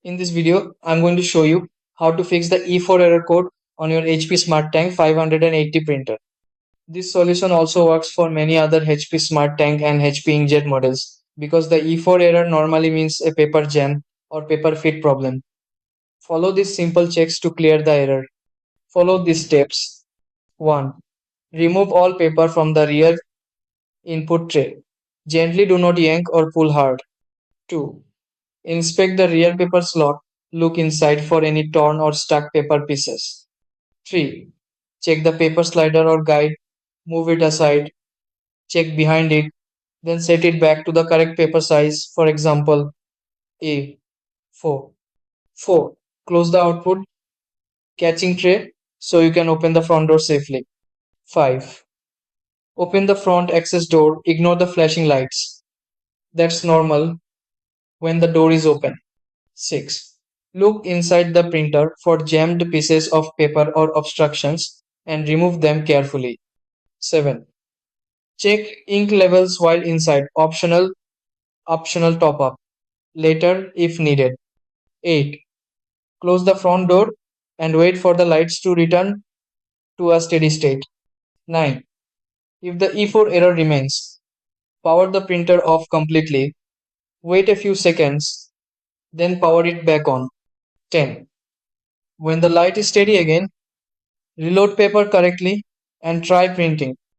In this video, I'm going to show you how to fix the E4 error code on your HP Smart Tank 580 printer. This solution also works for many other HP Smart Tank and HP Inkjet models because the E4 error normally means a paper jam or paper fit problem. Follow these simple checks to clear the error. Follow these steps. 1. Remove all paper from the rear input tray. Gently, do not yank or pull hard. 2. Inspect the rear paper slot. Look inside for any torn or stuck paper pieces. 3. Check the paper slider or guide. Move it aside. Check behind it. Then set it back to the correct paper size. For example, A4. 4. Close the output catching tray so you can open the front door safely. 5. Open the front access door. Ignore the flashing lights. That's normal when the door is open. 6. Look inside the printer for jammed pieces of paper or obstructions and remove them carefully. 7. Check ink levels while inside. Optional top up. Later if needed. 8. Close the front door and wait for the lights to return to a steady state. 9. If the E4 error remains, power the printer off completely. Wait a few seconds, then power it back on. 10. When the light is steady again, reload paper correctly and try printing.